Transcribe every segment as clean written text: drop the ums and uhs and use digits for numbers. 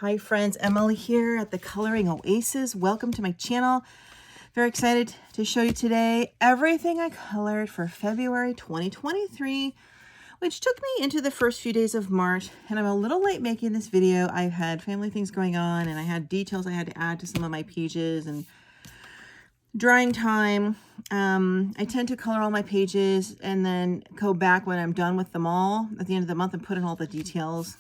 Hi friends, Emily here at the Coloring Oasis. Welcome to my channel. Very excited to show you today everything I colored for February 2023, which took me into the first few days of March. And I'm a little late making this video. I've had family things going on and I had details I had to add to some of my pages and drying time. I tend to color all my pages and then go back when I'm done with them all at the end of the month and put in all the details.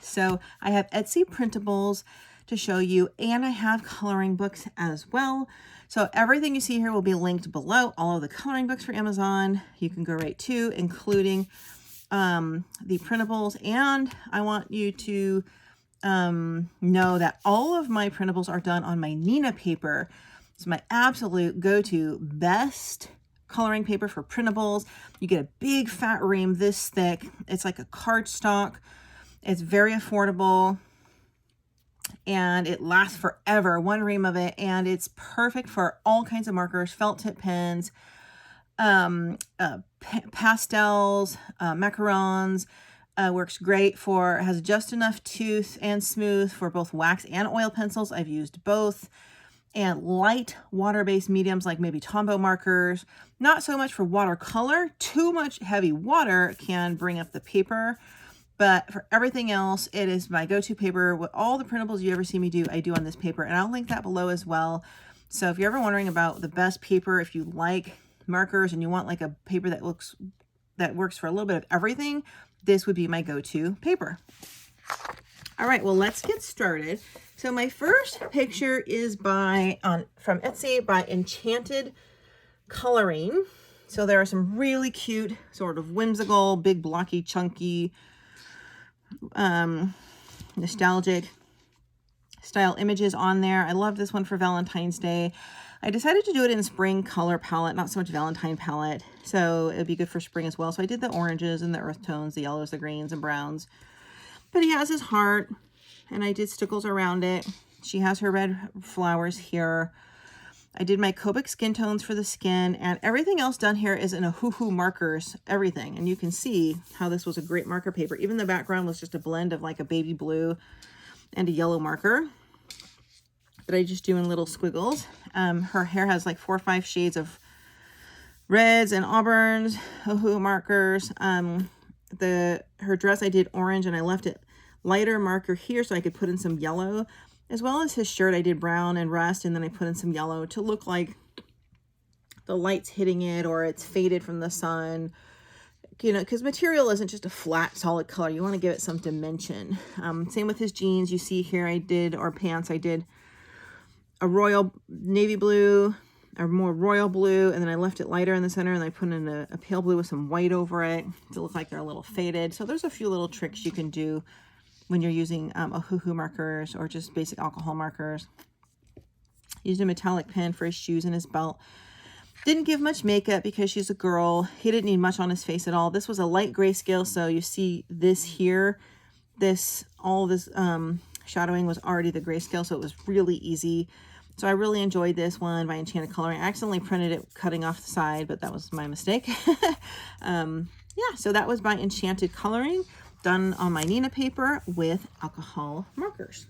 So I have Etsy printables to show you, and I have coloring books as well. So everything you see here will be linked below. All of the coloring books for Amazon, you can go right to, including the printables. And I want you to know that all of my printables are done on my Nina paper. It's my absolute go-to best coloring paper for printables. You get a big fat ream this thick. It's like a cardstock. It's very affordable and it lasts forever, one ream of it, and it's perfect for all kinds of markers, felt tip pens, pastels, macarons. Works great for, has just enough tooth and smooth for both wax and oil pencils. I've used both. And light water-based mediums like maybe Tombow markers. Not so much for watercolor. Too much heavy water can bring up the paper. But for everything else, it is my go-to paper. With all the printables you ever see me do, I do on this paper. And I'll link that below as well. So if you're ever wondering about the best paper, if you like markers and you want like a paper that works for a little bit of everything, this would be my go-to paper. All right, well, let's get started. So my first picture is from Etsy by Enchanted Coloring. So there are some really cute, sort of whimsical, big, blocky, chunky, nostalgic style images on there. I love this one for Valentine's Day. I decided to do it in spring color palette, not so much Valentine palette. So it would be good for spring as well. So I did the oranges and the earth tones, the yellows, the greens, and browns. But he has his heart, and I did stickles around it. She has her red flowers here. I did my Copic skin tones for the skin, and everything else done here is in a hoo-hoo markers, everything. And you can see how this was a great marker paper. Even the background was just a blend of like a baby blue and a yellow marker that I just do in little squiggles. Her hair has like 4 or 5 shades of reds and auburns, hoo-hoo markers. Her dress I did orange, and I left it lighter marker here so I could put in some yellow. As well as his shirt, I did brown and rust, and then I put in some yellow to look like the light's hitting it or it's faded from the sun. You know, because material isn't just a flat, solid color. You want to give it some dimension. Same with his jeans. You see here or pants, I did a royal navy blue, or more royal blue, and then I left it lighter in the center, and I put in a pale blue with some white over it to look like they're a little faded. So there's a few little tricks you can do when you're using a hoo-hoo markers or just basic alcohol markers. Used a metallic pen for his shoes and his belt. Didn't give much makeup because she's a girl. He didn't need much on his face at all. This was a light grayscale, so you see this here. All this shadowing was already the grayscale, so it was really easy. So I really enjoyed this one by Enchanted Coloring. I accidentally printed it cutting off the side, but that was my mistake. Yeah, so that was by Enchanted Coloring, done on my Nina paper with alcohol markers.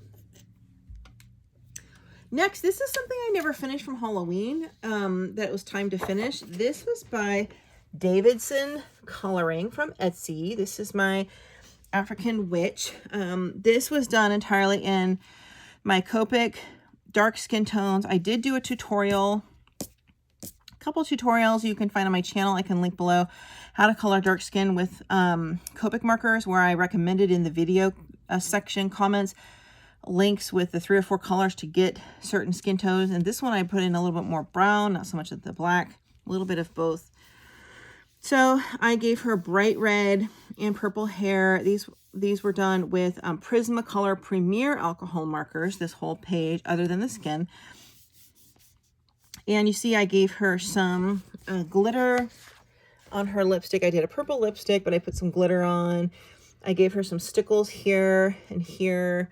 Next, this is something I never finished from Halloween that it was time to finish. This was by Davidson Coloring from Etsy. This is my African Witch. This was done entirely in my Copic dark skin tones. I did do a tutorial, a couple tutorials you can find on my channel. I can link below how to color dark skin with Copic markers, where I recommended in the video section comments links with the 3 or 4 colors to get certain skin tones. And this one I put in a little bit more brown, not so much of the black, a little bit of both. So I gave her bright red and purple hair. These were done with Prismacolor Premier alcohol markers, this whole page, other than the skin. And you see I gave her some glitter on her lipstick. I did a purple lipstick, but I put some glitter on. I gave her some stickles here and here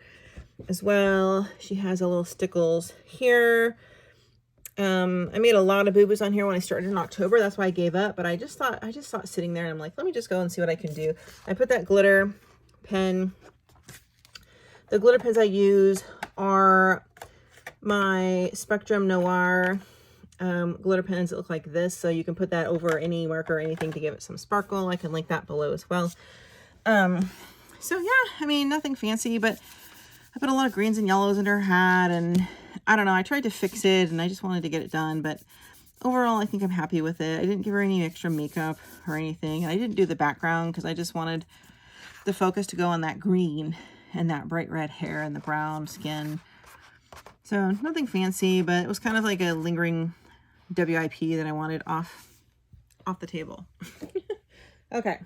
as well. She has a little stickles here. I made a lot of boo-boos on here when I started in October. That's why I gave up, but I just saw it sitting there and I'm like, let me just go and see what I can do. I put that glitter pen The glitter pens I use are my Spectrum Noir glitter pens that look like this. So you can put that over any marker or anything to give it some sparkle. I can link that below as well. So yeah, I mean, nothing fancy, but I put a lot of greens and yellows in her hat, and I don't know, I tried to fix it and I just wanted to get it done, but overall, I think I'm happy with it. I didn't give her any extra makeup or anything. I didn't do the background because I just wanted the focus to go on that green and that bright red hair and the brown skin. So nothing fancy, but it was kind of like a lingering WIP that I wanted off the table. Okay.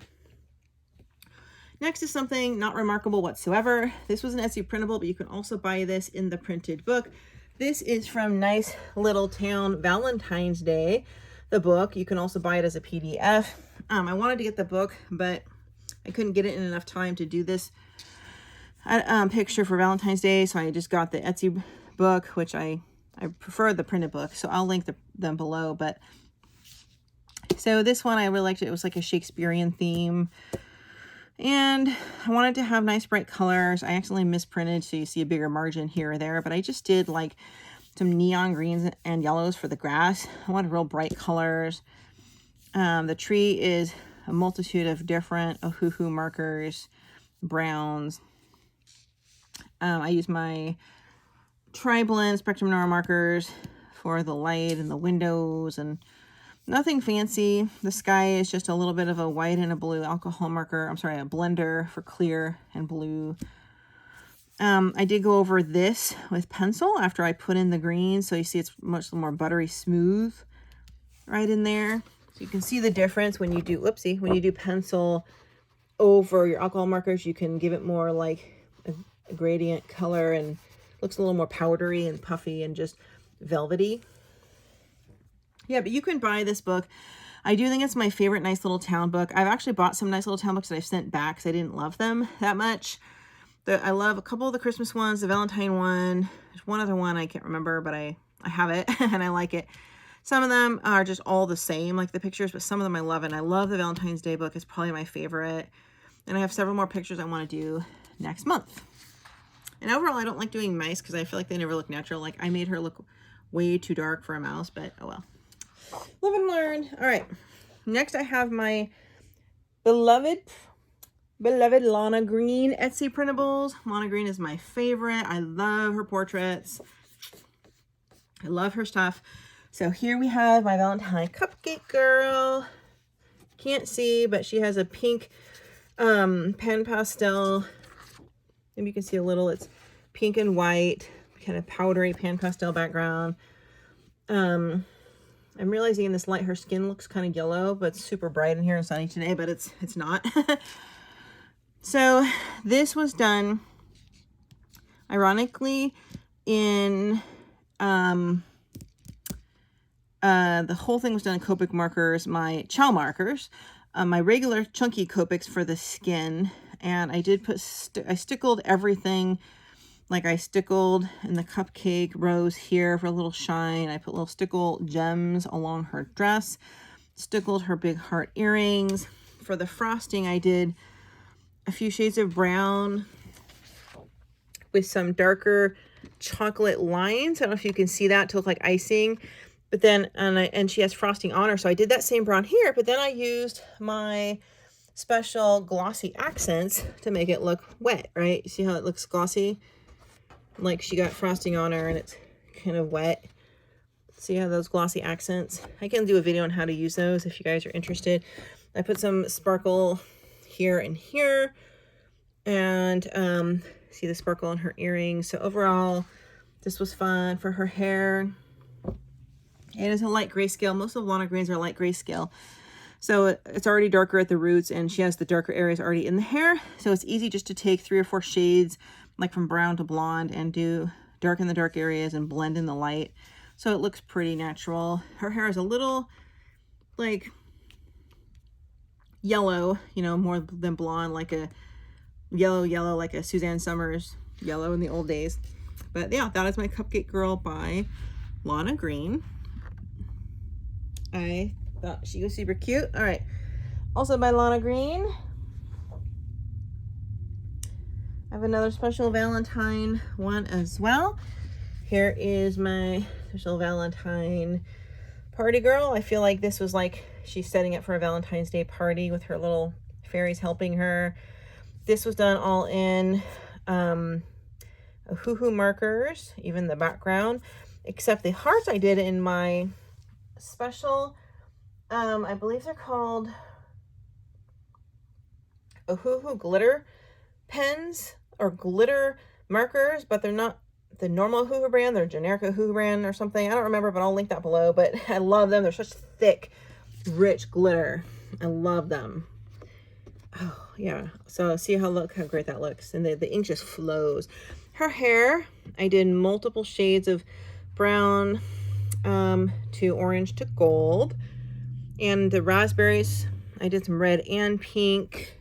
Next is something not remarkable whatsoever. This was an Etsy printable, but you can also buy this in the printed book. This is from Nice Little Town Valentine's Day, the book. You can also buy it as a PDF. I wanted to get the book, but I couldn't get it in enough time to do this picture for Valentine's Day, so I just got the Etsy book, which I prefer the printed book, so I'll link them below. But so this one I really liked it. It was like a Shakespearean theme. And I wanted to have nice bright colors. I accidentally misprinted, so you see a bigger margin here or there, but I just did like some neon greens and yellows for the grass. I wanted real bright colors. The tree is a multitude of different Ohuhu markers, browns. I use my Tri-Blend Spectrum Noir markers for the light and the windows, and nothing fancy. The sky is just a little bit of a white and a blue alcohol marker. I'm sorry, a blender for clear and blue. I did go over this with pencil after I put in the green. So you see it's much more buttery smooth right in there. So you can see the difference when you do, whoopsie, when you do pencil over your alcohol markers, you can give it more like a gradient color and looks a little more powdery and puffy and just velvety. Yeah, but you can buy this book. I do think it's my favorite Nice Little Town book. I've actually bought some Nice Little Town books that I've sent back because I didn't love them that much. I love a couple of the Christmas ones, the Valentine one. There's one other one I can't remember, but I have it and I like it. Some of them are just all the same, like the pictures, but some of them I love. And I love the Valentine's Day book. It's probably my favorite. And I have several more pictures I want to do next month. And overall, I don't like doing mice because I feel like they never look natural. Like I made her look way too dark for a mouse, but oh well. Live and learn. All right. Next, I have my beloved Lana Green Etsy printables. Lana Green is my favorite. I love her portraits. I love her stuff. So here we have my Valentine cupcake girl. Can't see, but she has a pink pen pastel. Maybe you can see a little. It's pink and white, kind of powdery pan pastel background. I'm realizing in this light her skin looks kind of yellow, but it's super bright in here and sunny today, but it's not. So this was done ironically in the whole thing was done in Copic markers, my Chow markers, my regular chunky Copics for the skin, and I did put I stickled everything. Like I stickled in the cupcake rose here for a little shine. I put little stickle gems along her dress, stickled her big heart earrings. For the frosting, I did a few shades of brown with some darker chocolate lines. I don't know if you can see that to look like icing, but then, and she has frosting on her. So I did that same brown here, but then I used my special glossy accents to make it look wet, right? You see how it looks glossy? Like she got frosting on her and it's kind of wet. See how those glossy accents? I can do a video on how to use those if you guys are interested. I put some sparkle here and here, and see the sparkle on her earrings. So overall, this was fun. For her hair, it is a light grayscale. Most of Lana Green's are light grayscale. So it's already darker at the roots, and she has the darker areas already in the hair. So it's easy just to take 3 or 4 shades, like from brown to blonde, and do darken the dark areas and blend in the light. So it looks pretty natural. Her hair is a little like yellow, you know, more than blonde, like a yellow, like a Suzanne Summers yellow in the old days. But yeah, that is my Cupcake Girl by Lana Green. I thought she was super cute. All right. Also by Lana Green, I have another special Valentine one as well. Here is my special Valentine party girl. I feel like this was like she's setting up for a Valentine's Day party with her little fairies helping her. This was done all in hoo-hoo markers, even the background, except the hearts I did in my special, I believe they're called hoo-hoo glitter pens or glitter markers, but they're not the normal hoo-hoo brand. They're generic hoo-hoo brand or something. I don't remember, but I'll link that below. But I love them. They're such thick, rich glitter. I love them. Oh yeah. So see how great that looks, and the ink just flows. Her hair, I did multiple shades of brown to orange to gold, and the raspberries I did some red and pink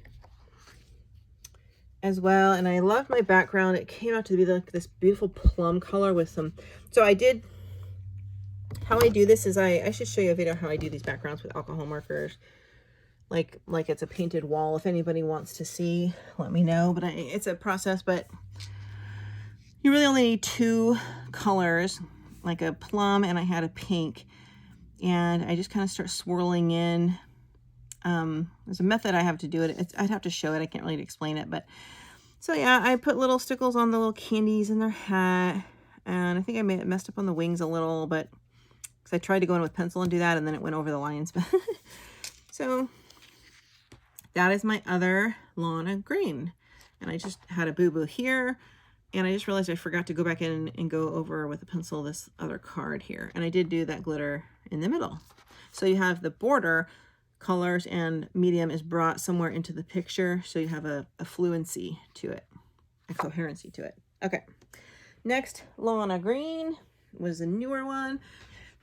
as well. And I love my background. It came out to be like this beautiful plum color with some, so I did, how I do this is I should show you a video how I do these backgrounds with alcohol markers, like it's a painted wall. If anybody wants to see, let me know. But it's a process, but you really only need two colors, like a plum and I had a pink, and I just kind of start swirling in. There's a method I have to do it. I'd have to show it. I can't really explain it, but so yeah, I put little stickles on the little candies in their hat, and I think I messed up on the wings a little, but because I tried to go in with pencil and do that, and then it went over the lines. So that is my other Lana Green, and I just had a boo-boo here, and I just realized I forgot to go back in and go over with a pencil this other card here, and I did do that glitter in the middle. So you have the border colors and medium is brought somewhere into the picture, so you have a fluency to it, a coherency to it. Okay, next Lana Green was a newer one,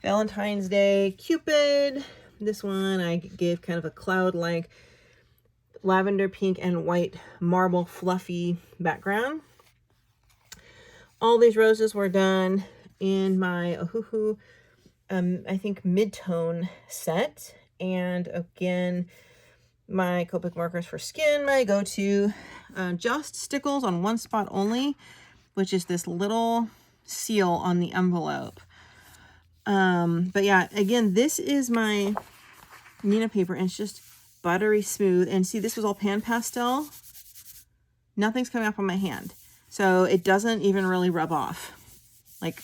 Valentine's Day Cupid. This one I gave kind of a cloud-like lavender pink and white marble fluffy background. All these roses were done in my Ohuhu I think mid-tone set. And again, my Copic markers for skin, my go-to, just stickles on one spot only, which is this little seal on the envelope. But yeah, again, this is my Nina paper, and it's just buttery smooth. And see, this was all pan pastel. Nothing's coming up on my hand, so it doesn't even really rub off. Like,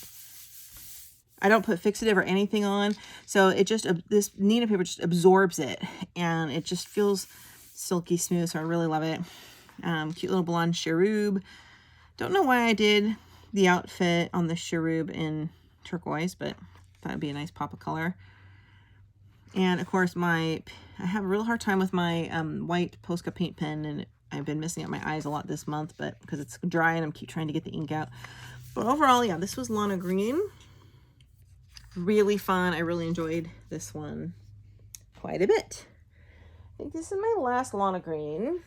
I don't put fixative or anything on, so it just, this Nina paper just absorbs it, and it just feels silky smooth, so I really love it. Cute little blonde cherub. Don't know why I did the outfit on the cherub in turquoise, but thought it'd be a nice pop of color. And of course, I have a real hard time with my white Posca paint pen, and I've been messing up my eyes a lot this month, but because it's dry and I'm keep trying to get the ink out. But overall, yeah, this was Lana Green. Really fun. I really enjoyed this one quite a bit. I think this is my last Lana Green.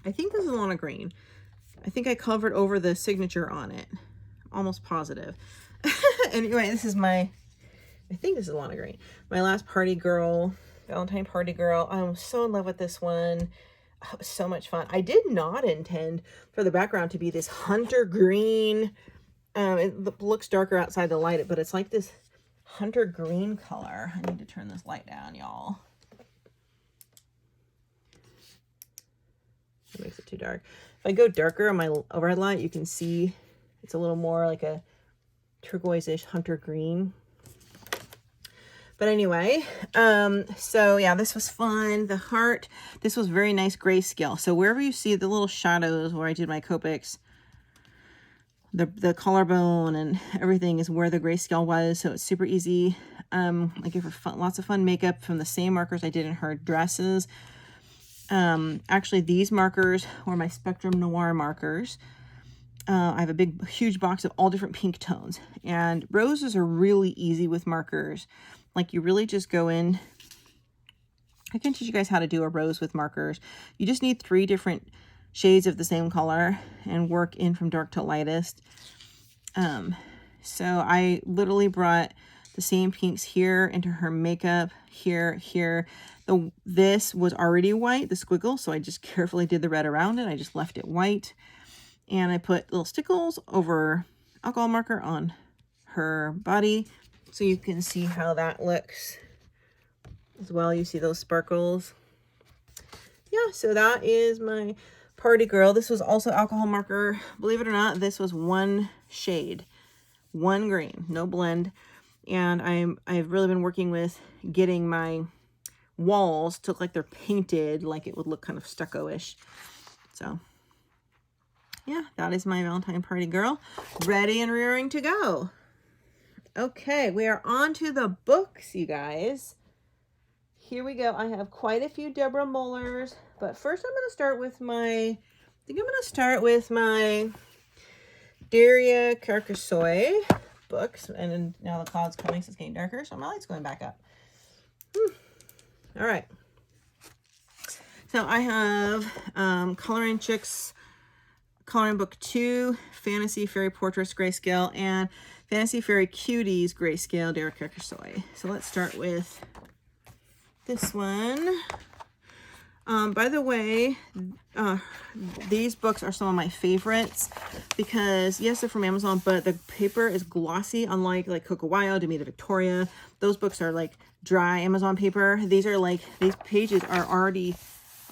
I think this is Lana Green. I think I covered over the signature on it. Almost positive. Anyway, this is I think this is Lana Green. My last party girl, Valentine party girl. I'm so in love with this one. Oh, it was so much fun. I did not intend for the background to be this hunter green. It looks darker outside the light, but it's like this hunter green color. I need to turn this light down, y'all. It makes it too dark. If I go darker on my overhead light, you can see it's a little more like a turquoise-ish hunter green. But anyway, so yeah, this was fun. The heart, this was very nice grayscale. So wherever you see the little shadows where I did my Copics, the collarbone and everything is where the grayscale was, so it's super easy. I gave her lots of fun makeup from the same markers I did in her dresses. Actually, these markers were my Spectrum Noir markers. I have a huge box of all different pink tones, and roses are really easy with markers. Like, you really just go in. I can teach you guys how to do a rose with markers. You just need 3 different shades of the same color and work in from dark to lightest. So I literally brought the same pinks here into her makeup, here. This was already white, the squiggle, so I just carefully did the red around it. I just left it white. And I put little stickles over alcohol marker on her body, so you can see how that looks as well. You see those sparkles. Yeah, so that is my party girl. This was also alcohol marker. Believe it or not, this was one shade, one green, no blend. And I've really been working with getting my walls to look like they're painted, like it would look kind of stucco-ish. So yeah, that is my Valentine party girl, ready and rearing to go. Okay, we are on to the books, you guys. Here we go. I have quite a few Deborah Muellers, but first I'm going to start with my, Daria Carcassoy books. And then now the cloud's coming, so it's getting darker, so my light's going back up. All right. So I have Coloring Chicks, Coloring Book 2, Fantasy Fairy Portraits Grayscale, and Fantasy Fairy Cuties Grayscale, Daria Carcassoy. So let's start with this one. By the way, these books are some of my favorites because, yes, they're from Amazon, but the paper is glossy, unlike like Coco Wyo, Demita Victoria. Those books are like dry Amazon paper. These are like, these pages are already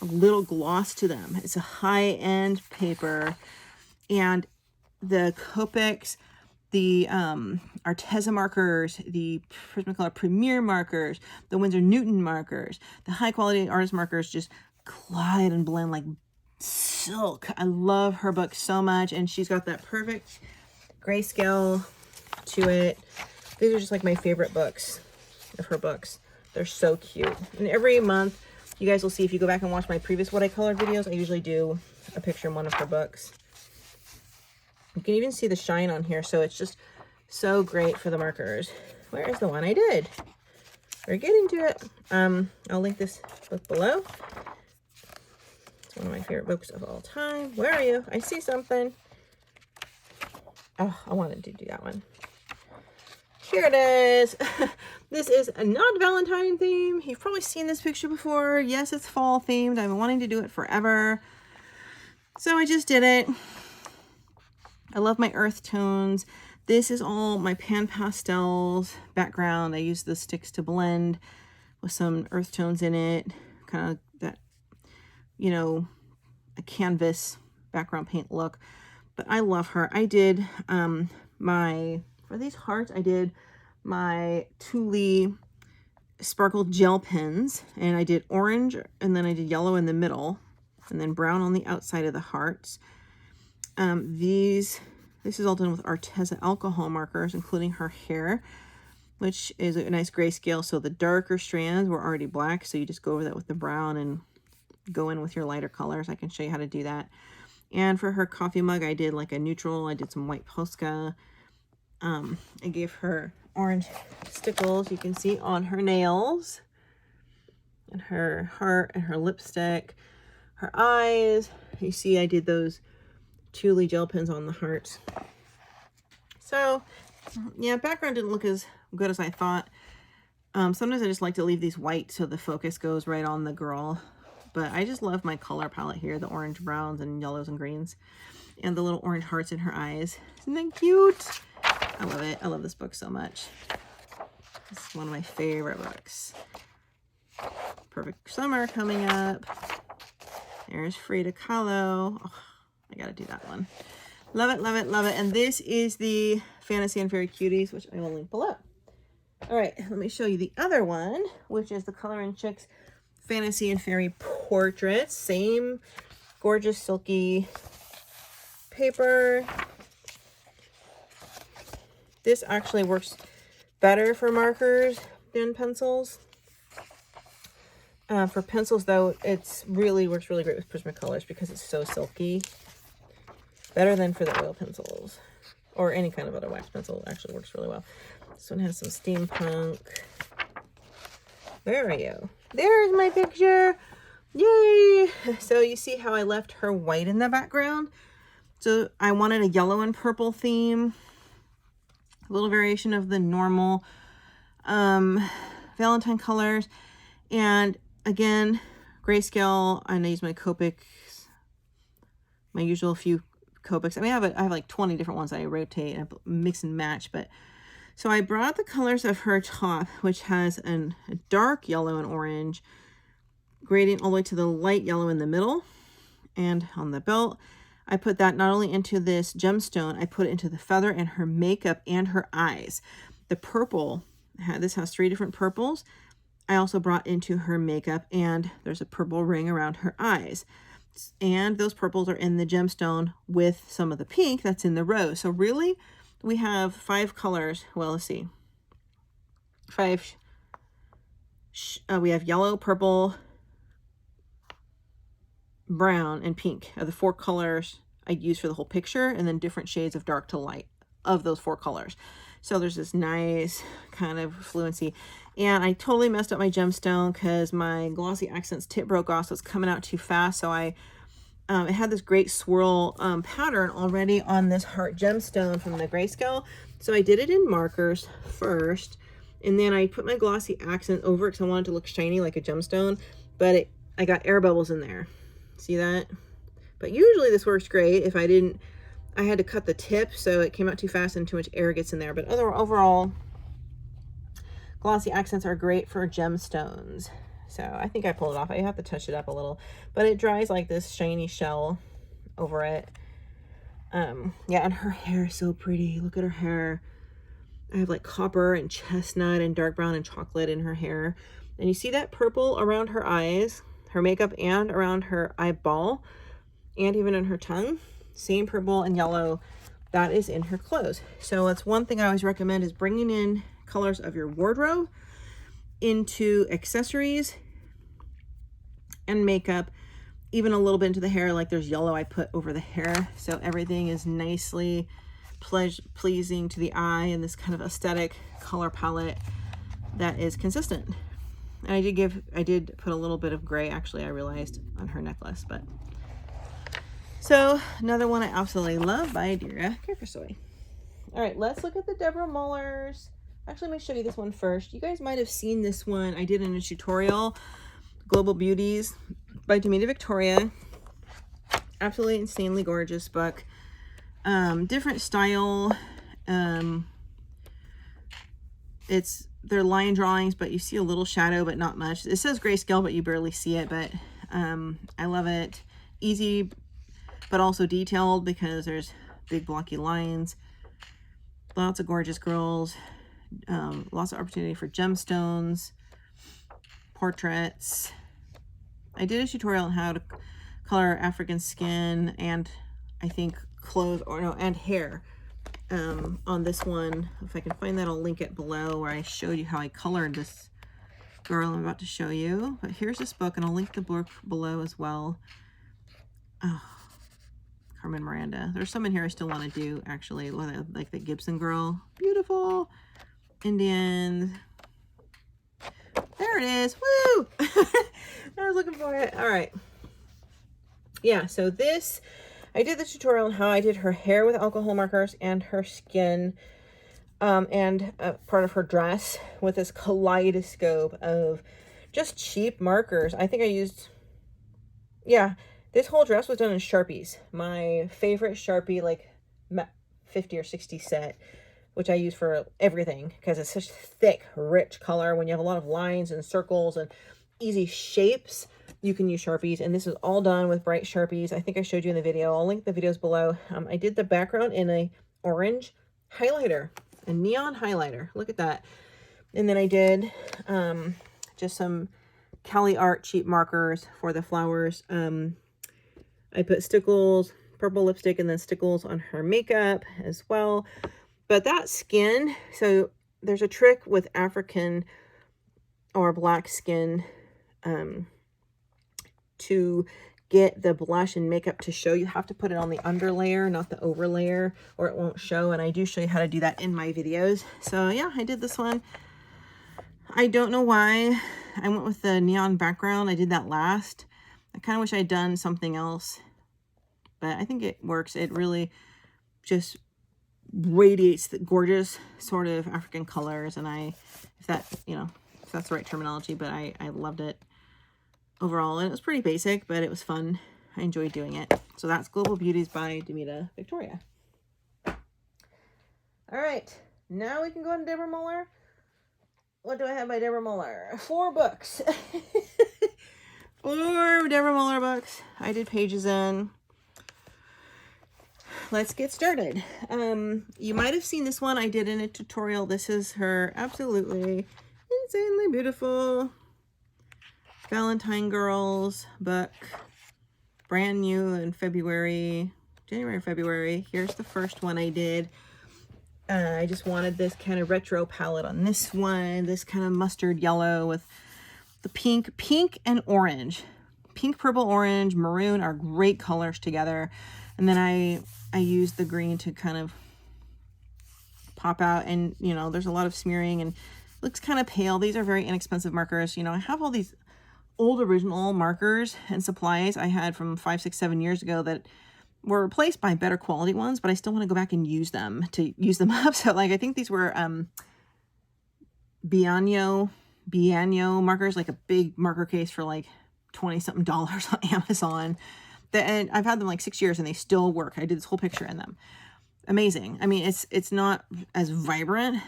a little gloss to them. It's a high-end paper, and the Copics, the Arteza markers, the Prismacolor Premier markers, the Winsor Newton markers, the high-quality artist markers just glide and blend like silk. I love her book so much, and she's got that perfect grayscale to it. These are just like my favorite books of her books. They're so cute. And every month, you guys will see, if you go back and watch my previous What I Colored videos, I usually do a picture in one of her books. You can even see the shine on here, so it's just so great for the markers. Where is the one I did? We're getting to it. I'll link this book below. It's one of my favorite books of all time. Where are you? I see something. Oh, I wanted to do that one. Here it is. This is a not Valentine theme. You've probably seen this picture before. Yes, it's fall themed. I've been wanting to do it forever, so I just did it. I love my earth tones. This is all my pan pastels background. I use the sticks to blend with some earth tones in it, kind of that, you know, a canvas background paint look. But I love her. I did for these hearts, I did my Thule sparkle gel pens, and I did orange, and then I did yellow in the middle, and then brown on the outside of the hearts. This is all done with Arteza alcohol markers, including her hair, which is a nice grayscale. So the darker strands were already black, so you just go over that with the brown and go in with your lighter colors. I can show you how to do that. And for her coffee mug, I did like a neutral. I did some white Posca. I gave her orange stickles, you can see, on her nails, and her heart, and her lipstick, her eyes. You see I did those Thule gel pens on the hearts. So yeah, background didn't look as good as I thought. Sometimes I just like to leave these white so the focus goes right on the girl, but I just love my color palette here, the orange, browns, and yellows and greens, and the little orange hearts in her eyes. Isn't that cute? I love it. I love this book so much. This is one of my favorite books. Perfect summer coming up. There's Frida Kahlo. Oh, I gotta do that one. Love it, love it, love it. And this is the Fantasy and Fairy Cuties, which I will link below. All right, let me show you the other one, which is the Coloring Chicks Fantasy and Fairy Portraits. Same gorgeous silky paper. This actually works better for markers than pencils. For pencils, though, it's really works really great with Prismacolors because it's so silky. Better than for the oil pencils or any kind of other wax pencil. It actually works really well. This one has some steampunk. Where are you? There's my picture. Yay! So you see how I left her white in the background? So I wanted a yellow and purple theme. A little variation of the normal Valentine colors. And again, grayscale. I use my Copics, my usual few Copics. I mean, I have like 20 different ones I rotate and mix and match. But so I brought the colors of her top, which has a dark yellow and orange, gradient all the way to the light yellow in the middle and on the belt. I put that not only into this gemstone, I put it into the feather and her makeup and her eyes. The purple, this has 3 different purples. I also brought into her makeup, and there's a purple ring around her eyes. And those purples are in the gemstone with some of the pink that's in the rose. So really, we have 5 colors. Well, let's see. 5. We have yellow, purple, brown, and pink are the 4 colors I use for the whole picture, and then different shades of dark to light of those 4 colors. So there's this nice kind of fluency. And I totally messed up my gemstone because my Glossy Accents tip broke off, so it's coming out too fast. So it had this great swirl pattern already on this heart gemstone from the grayscale. So I did it in markers first, and then I put my Glossy Accent over it because I wanted it to look shiny like a gemstone, but I got air bubbles in there. See that? But usually this works great. If I didn't, I had to cut the tip, so it came out too fast and too much air gets in there. But overall, Glossy Accents are great for gemstones. So I think I pulled it off. I have to touch it up a little, but it dries like this shiny shell over it. Yeah, and her hair is so pretty. Look at her hair. I have like copper and chestnut and dark brown and chocolate in her hair. And you see that purple around her eyes, her makeup, and around her eyeball, and even in her tongue. Same purple and yellow that is in her clothes. So that's one thing I always recommend, is bringing in colors of your wardrobe into accessories and makeup, even a little bit into the hair. Like there's yellow I put over the hair, so everything is nicely pleasing to the eye in this kind of aesthetic color palette that is consistent. And I did put a little bit of gray, actually, I realized, on her necklace. But so another one I absolutely love by Daria Carcassoy. All right, let's look at the Deborah Mullers. Actually, let me show you this one first. You guys might have seen this one. I did in a tutorial, Global Beauties by Demita Victoria. Absolutely insanely gorgeous book. Different style. They're line drawings, but you see a little shadow, but not much. It says grayscale, but you barely see it. But I love it. Easy, but also detailed, because there's big blocky lines. Lots of gorgeous girls. Lots of opportunity for gemstones, portraits. I did a tutorial on how to color African skin and I think clothes, or no, and hair on this one. If I can find that, I'll link it below, where I showed you how I colored this girl I'm about to show you. But here's this book, and I'll link the book below as well. Oh, Carmen Miranda. There's some in here I still want to do, actually, like the Gibson girl. Beautiful. Indians. There it is. Woo! I was looking for it. All right. Yeah, so this, I did the tutorial on how I did her hair with alcohol markers and her skin and part of her dress with this kaleidoscope of just cheap markers. I think I used, yeah, this whole dress was done in Sharpies. My favorite Sharpie, like 50 or 60 set, which I use for everything because it's such thick, rich color. When you have a lot of lines and circles and easy shapes, you can use Sharpies. And this is all done with bright Sharpies. I think I showed you in the video. I'll link the videos below. I did the background in a orange highlighter, a neon highlighter. Look at that. And then I did just some Cali Art cheap markers for the flowers. I put stickles, purple lipstick, and then stickles on her makeup as well. But that skin, so there's a trick with African or black skin to get the blush and makeup to show. You have to put it on the under layer, not the over layer, or it won't show. And I do show you how to do that in my videos. So yeah, I did this one. I don't know why I went with the neon background. I did that last. I kind of wish I'd done something else, but I think it works. It really just radiates the gorgeous sort of African colors. And if that, you know, if that's the right terminology, but I loved it overall. And it was pretty basic, but it was fun. I enjoyed doing it. So that's Global Beauties by Demita Victoria. All right, now we can go on to Deborah Mueller. What do I have by Deborah Mueller? 4 books. 4 Deborah Mueller books. I did pages in. Let's get started. You might have seen this one. I did in a tutorial. This is her absolutely insanely beautiful Valentine Girls book. Brand new in February, January, February. Here's the first one I did. I just wanted this kind of retro palette on this one. This kind of mustard yellow with the pink and orange. Pink, purple, orange, maroon are great colors together. And then I used the green to kind of pop out, and you know, there's a lot of smearing and looks kind of pale. These are very inexpensive markers. You know, I have all these old original markers and supplies I had from 5, 6, 7 years ago that were replaced by better quality ones, but I still want to go back and use them up. So like, I think these were Bianno markers, like a big marker case for like $20-something on Amazon. And I've had them like 6 years and they still work. I did this whole picture in them. Amazing. I mean, it's not as vibrant,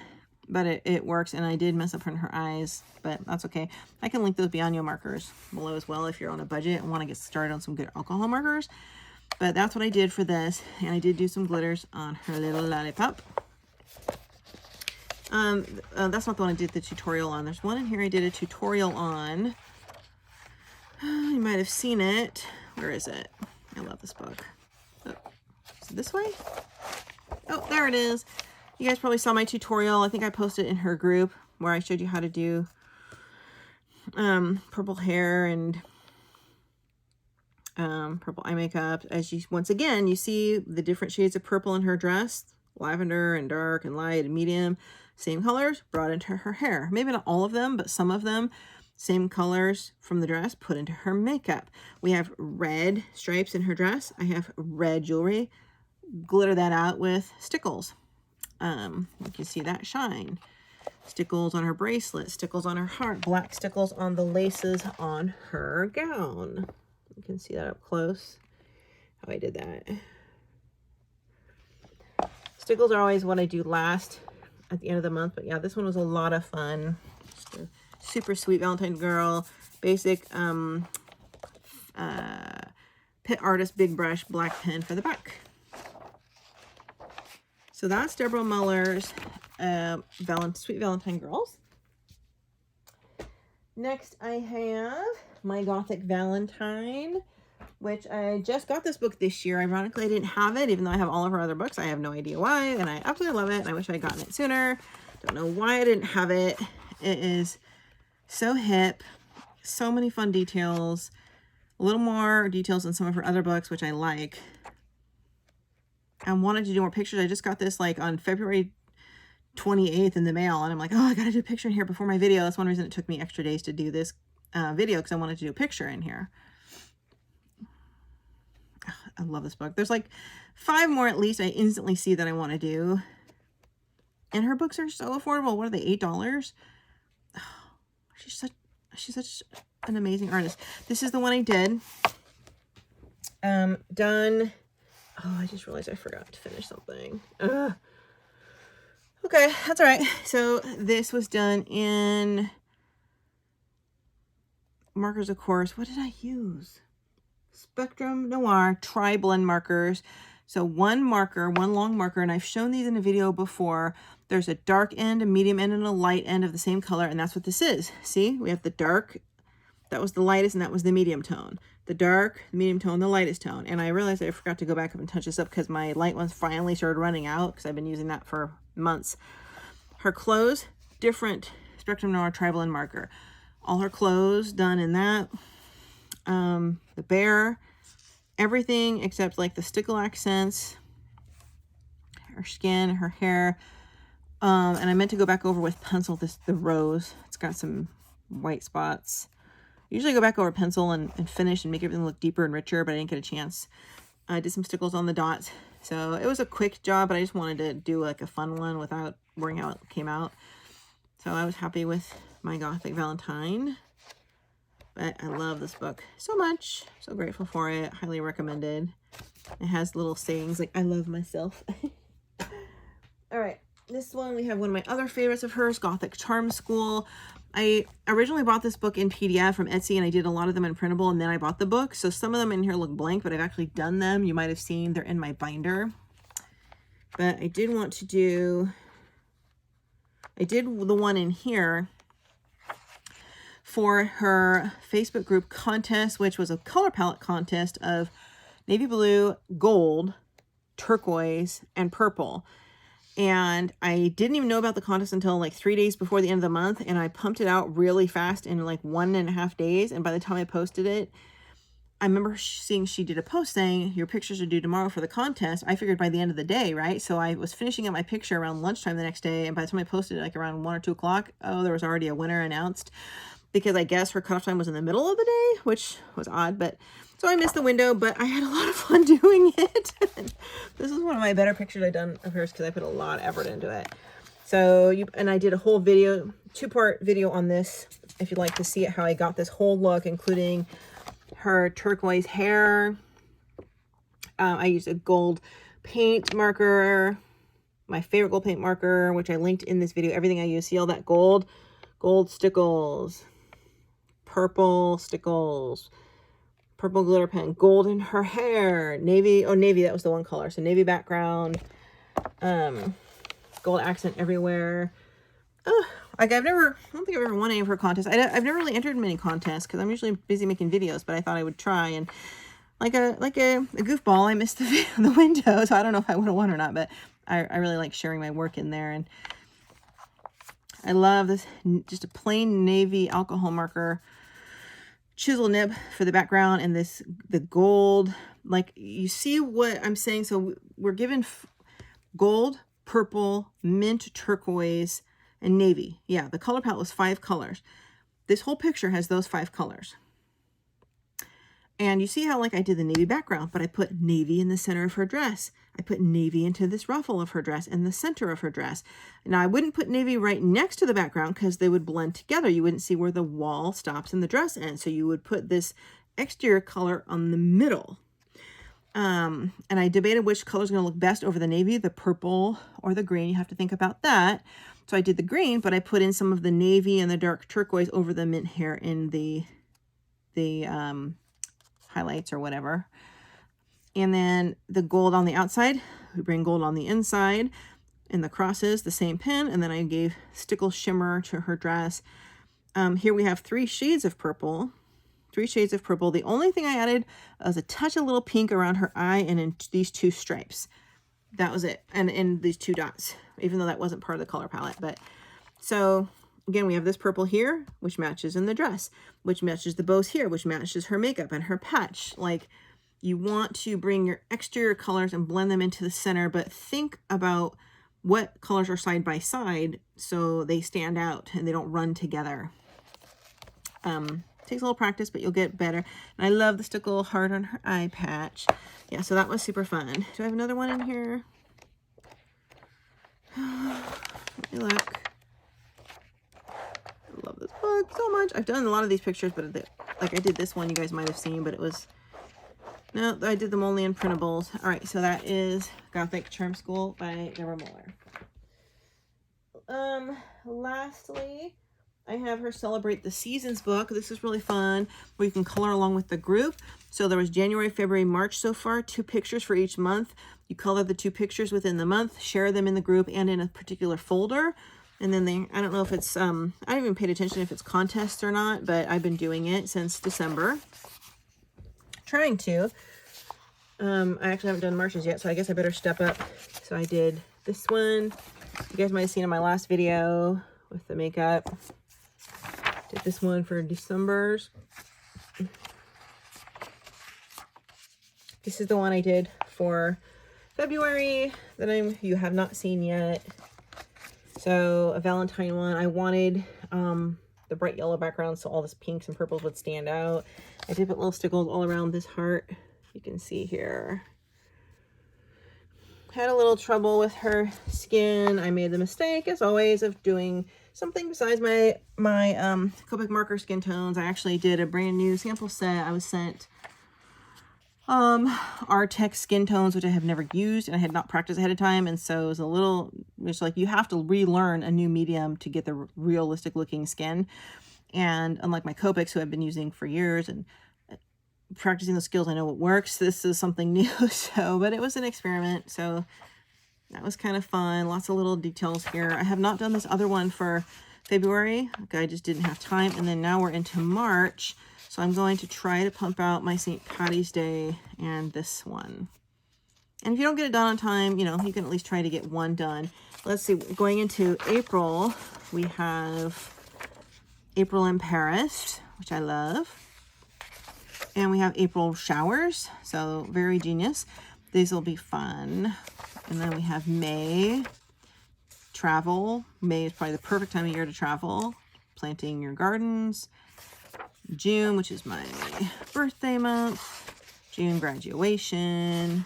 but it works. And I did mess up her eyes, but that's okay. I can link those Bianno markers below as well if you're on a budget and want to get started on some good alcohol markers. But that's what I did for this. And I did do some glitters on her little lollipop. That's not the one I did the tutorial on. There's one in here I did a tutorial on. You might have seen it. Where is it? I love this book. Oh, is it this way? Oh, there it is. You guys probably saw my tutorial. I think I posted it in her group where I showed you how to do purple hair and purple eye makeup. As you, once again, you see the different shades of purple in her dress, lavender and dark and light and medium, same colors brought into her hair. Maybe not all of them, but some of them, same colors from the dress put into her makeup. We have red stripes in her dress. I have red jewelry. Glitter that out with stickles. You can see that shine. Stickles on her bracelet, stickles on her heart, black stickles on the laces on her gown. You can see that up close, how I did that. Stickles are always what I do last at the end of the month, but yeah, this one was a lot of fun. Just a super sweet Valentine girl. Basic Pit Artist Big Brush black pen for the back. So that's Deborah Muller's Sweet Valentine Girls. Next I have my Gothic Valentine, which I just got this book this year. Ironically, I didn't have it, even though I have all of her other books. I have no idea why, and I absolutely love it, and I wish I had gotten it sooner. Don't know why I didn't have it. It is so hip, so many fun details, a little more details than some of her other books, which I like. I wanted to do more pictures. I just got this like on February 28th in the mail, and I'm like, oh, I gotta do a picture in here before my video. That's one reason it took me extra days to do this video, because I wanted to do a picture in here. I love this book. There's like 5 more at least I instantly see that I want to do, and her books are so affordable. What are they, $8? Oh, she's such an amazing artist. This is the one I did. Done. Oh, I just realized I forgot to finish something. Okay, that's all right. So this was done in markers, of course. What did I use? Spectrum Noir tri-blend markers. So one marker, one long marker, and I've shown these in a video before. There's a dark end, a medium end, and a light end of the same color, and that's what this is. See, we have the dark, that was the lightest, and that was the medium tone. The dark, the medium tone, the lightest tone. And I realized I forgot to go back up and touch this up because my light ones finally started running out, because I've been using that for months. Her clothes, different Spectrum Noir tri-blend marker. All her clothes done in that. The bear, everything except like the stickle accents, her skin, her hair. And I meant to go back over with pencil the rose. It's got some white spots. Usually go back over pencil and finish and make everything look deeper and richer, but I didn't get a chance. I did some stickles on the dots. So it was a quick job, but I just wanted to do like a fun one without worrying how it came out. So I was happy with my Gothic Valentine. But I love this book so much. So grateful for it. Highly recommended. It has little sayings like, I love myself. All right. This one, we have one of my other favorites of hers, Gothic Charm School. I originally bought this book in PDF from Etsy, and I did a lot of them in printable, and then I bought the book. So some of them in here look blank, but I've actually done them. You might have seen they're in my binder. But I did want to do, I did the one in here for her Facebook group contest, which was a color palette contest of navy blue, gold, turquoise, and purple. And I didn't even know about the contest until like 3 days before the end of the month. And I pumped it out really fast in like 1.5 days. And by the time I posted it, I remember seeing she did a post saying your pictures are due tomorrow for the contest. I figured by the end of the day, right? So I was finishing up my picture around lunchtime the next day. And by the time I posted it, like around 1 or 2 o'clock, oh, there was already a winner announced. Because I guess her cutoff time was in the middle of the day, which was odd, but so I missed the window, but I had a lot of fun doing it. This is one of my better pictures I've done of hers because I put a lot of effort into it. So and I did a whole video, 2-part video on this, if you'd like to see it, how I got this whole look, including her turquoise hair. I used a gold paint marker, my favorite gold paint marker, which I linked in this video. Everything I use, see all that gold stickles, purple stickles, purple glitter pen, gold in her hair, navy, that was the one color, so navy background, gold accent everywhere. Like I don't think I've ever won any of her contests. I've never really entered many contests because I'm usually busy making videos, but I thought I would try, and like a goofball, I missed the window, so I don't know if I would have won or not, but I really like sharing my work in there. And I love this, just a plain navy alcohol marker chisel nib for the background, and the gold, like you see what I'm saying. So we're given gold, purple, mint, turquoise, and navy. Yeah, the color palette was 5 colors. This whole picture has those 5 colors. And you see how like I did the navy background, but I put navy in the center of her dress. I put navy into this ruffle of her dress and the center of her dress. Now I wouldn't put navy right next to the background because they would blend together. You wouldn't see where the wall stops and the dress ends. So you would put this exterior color on the middle. And I debated which color is going to look best over the navy, the purple or the green. You have to think about that. So I did the green, but I put in some of the navy and the dark turquoise over the mint hair in the highlights or whatever. And then the gold on the outside, we bring gold on the inside, and the crosses, the same pen. And then I gave stickle shimmer to her dress. Here we have 3 shades of purple. 3 shades of purple. The only thing I added was a touch of little pink around her eye and in these 2 stripes. That was it. And in these 2 dots, even though that wasn't part of the color palette. But so again, we have this purple here, which matches in the dress, which matches the bows here, which matches her makeup and her patch. Like, you want to bring your exterior colors and blend them into the center, but think about what colors are side by side so they stand out and they don't run together. Takes a little practice, but you'll get better. And I love the stickle heart on her eye patch. Yeah, so that was super fun. Do I have another one in here? Let me look. I love this book so much. I've done a lot of these pictures, but like I did this one you guys might have seen, but it was, no, I did them only in printables. All right, so that is Gothic Charm School by Deborah Muller. Lastly, I have her Celebrate the Seasons book. This is really fun, where you can color along with the group. So there was January, February, March so far, 2 pictures for each month. You color the 2 pictures within the month, share them in the group and in a particular folder. And then I don't know if it's, I haven't even paid attention if it's contests or not, but I've been doing it since December. Trying to. I actually haven't done March's yet, so I guess I better step up. So I did this one. You guys might have seen in my last video with the makeup. Did this one for December's. This is the one I did for February that you have not seen yet. So a Valentine one. I wanted the bright yellow background so all this pinks and purples would stand out. I did put little stickles all around this heart. You can see here. had a little trouble with her skin. I made the mistake, as always, of doing something besides my Copic marker skin tones. I actually did a brand new sample set. I was sent Artec skin tones, which I have never used and I had not practiced ahead of time, and so it was it's like you have to relearn a new medium to get the realistic looking skin. And unlike my Copics, who I've been using for years and practicing the skills, I know what works. This is something new. But it was an experiment, so that was kind of fun. Lots of little details here. I have not done this other one for February. I just didn't have time. And then now we're into March, so I'm going to try to pump out my St. Patty's Day and this one. And if you don't get it done on time, you know, you can at least try to get one done. Let's see, going into April, we have April in Paris, which I love. And we have April showers, so very genius. These will be fun. And then we have May, travel. May is probably the perfect time of year to travel, planting your gardens. June, which is my birthday month. June, graduation.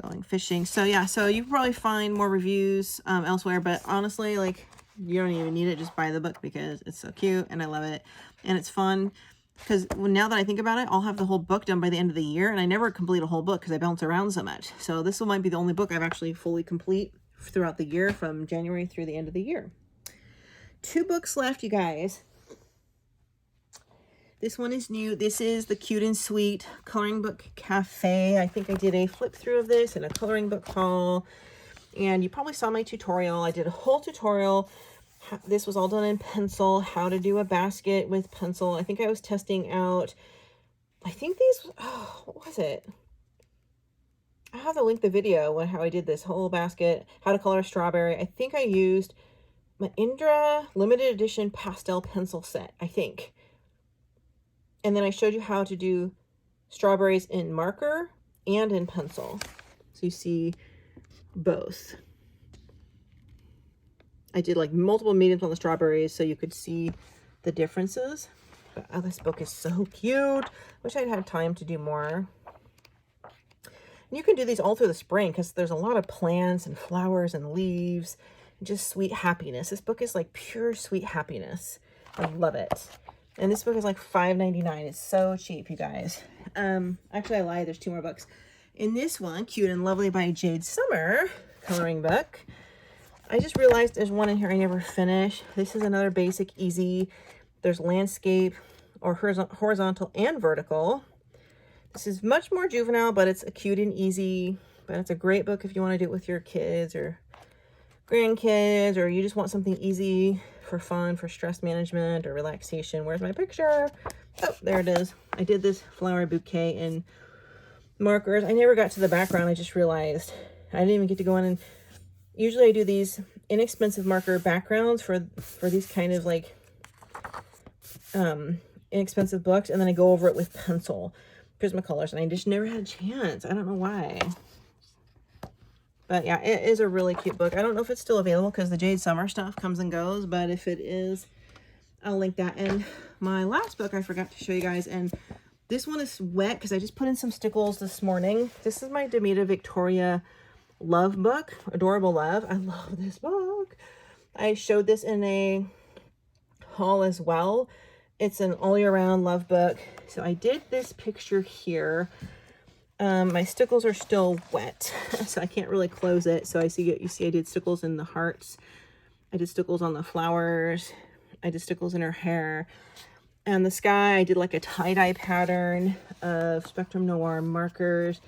Going fishing. So yeah, so you can probably find more reviews elsewhere, but honestly, like, you don't even need it. Just buy the book because it's so cute and I love it. And it's fun. Because now that I think about it, I'll have the whole book done by the end of the year, and I never complete a whole book because I bounce around so much. So this might be the only book I've actually fully complete throughout the year, from January through the end of the year. 2 books left, you guys. This one is new. This is the Cute and Sweet Coloring Book Cafe. I think I did a flip through of this in a coloring book haul, and you probably saw my tutorial. I did a whole tutorial. This was all done in pencil, how to do a basket with pencil. I think I was testing out, I think these, oh, what was it? I have to link the video on how I did this whole basket, how to color a strawberry. I think I used my Indra limited edition pastel pencil set, I think. And then I showed you how to do strawberries in marker and in pencil. So you see both. I did like multiple mediums on the strawberries so you could see the differences. But oh, this book is so cute. Wish I'd had time to do more. And you can do these all through the spring because there's a lot of plants and flowers and leaves and just sweet happiness. This book is like pure sweet happiness. I love it. And this book is like $5.99. It's so cheap, you guys. Actually, I lied. There's 2 more books. In this one, Cute and Lovely by Jade Summer coloring book, I just realized there's one in here I never finished. This is another basic, easy. There's landscape, or horizontal and vertical. This is much more juvenile, but it's a cute and easy. But it's a great book if you want to do it with your kids or grandkids, or you just want something easy for fun, for stress management or relaxation. Where's my picture? Oh, there it is. I did this flower bouquet in markers. I never got to the background. I just realized I didn't even get to go in and usually I do these inexpensive marker backgrounds for these kind of like inexpensive books, and then I go over it with pencil, Prismacolors, and I just never had a chance. I don't know why. But yeah, it is a really cute book. I don't know if it's still available because the Jade Summer stuff comes and goes, but if it is, I'll link that. And my last book I forgot to show you guys, and this one is wet because I just put in some stickles this morning. This is my Demita Victoria Love book, Adorable Love. I love this book. I showed this in a haul as well. It's an all year round love book. So I did this picture here. My stickles are still wet, so I can't really close it. So you see I did stickles in the hearts. I did stickles on the flowers. I did stickles in her hair. And the sky, I did like a tie-dye pattern of Spectrum Noir markers.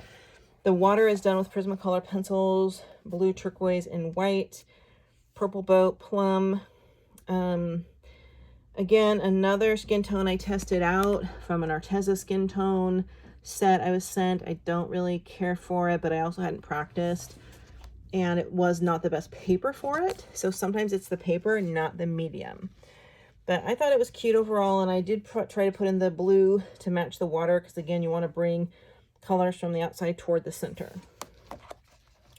The water is done with Prismacolor pencils, blue, turquoise, and white, purple boat, plum. Again, another skin tone I tested out from an Arteza skin tone set I was sent. I don't really care for it, but I also hadn't practiced, and it was not the best paper for it. So sometimes it's the paper, not the medium. But I thought it was cute overall, and I did try to put in the blue to match the water because, again, you want to bring colors from the outside toward the center.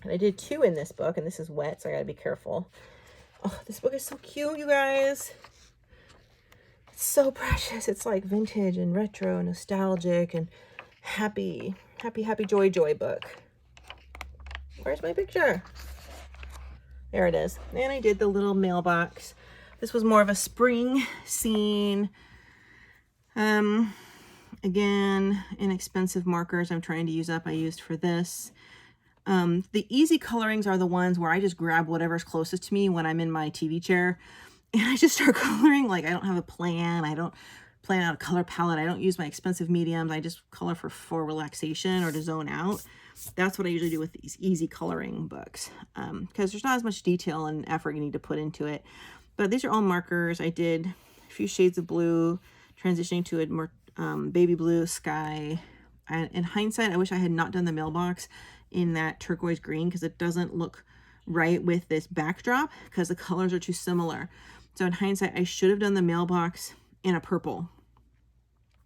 And I did 2 in this book, and this is wet, so I gotta be careful. Oh, this book is so cute, you guys. It's so precious. It's like vintage and retro, nostalgic, and happy, joy book. Where's my picture? There it is. And I did the little mailbox. This was more of a spring scene. Again, inexpensive markers I'm trying to use up, I used for this. The easy colorings are the ones where I just grab whatever's closest to me when I'm in my TV chair and I just start coloring. Like, I don't have a plan. I don't plan out a color palette. I don't use my expensive mediums. I just color for relaxation or to zone out. That's what I usually do with these easy coloring books, because there's not as much detail and effort you need to put into it. But these are all markers. I did a few shades of blue, transitioning to a more baby blue sky. And in hindsight, I wish I had not done the mailbox in that turquoise green, because it doesn't look right with this backdrop because the colors are too similar. So in hindsight, I should have done the mailbox in a purple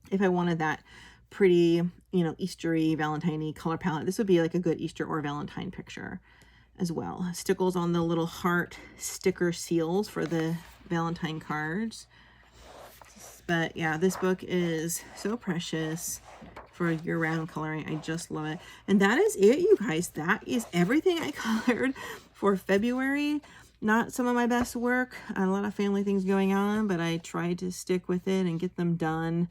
if I wanted that pretty, you know, Eastery, Valentine-y color palette. This would be like a good Easter or Valentine picture as well. Stickles on the little heart sticker seals for the Valentine cards. But yeah, this book is so precious for year-round coloring. I just love it. And that is it, you guys. That is everything I colored for February. Not some of my best work. A lot of family things going on, but I tried to stick with it and get them done.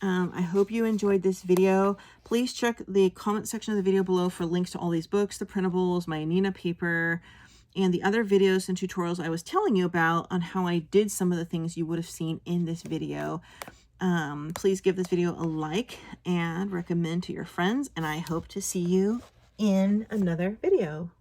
I hope you enjoyed this video. Please check the comment section of the video below for links to all these books, the printables, my Nina paper, and the other videos and tutorials I was telling you about on how I did some of the things you would have seen in this video. Please give this video a like and recommend to your friends, and I hope to see you in another video.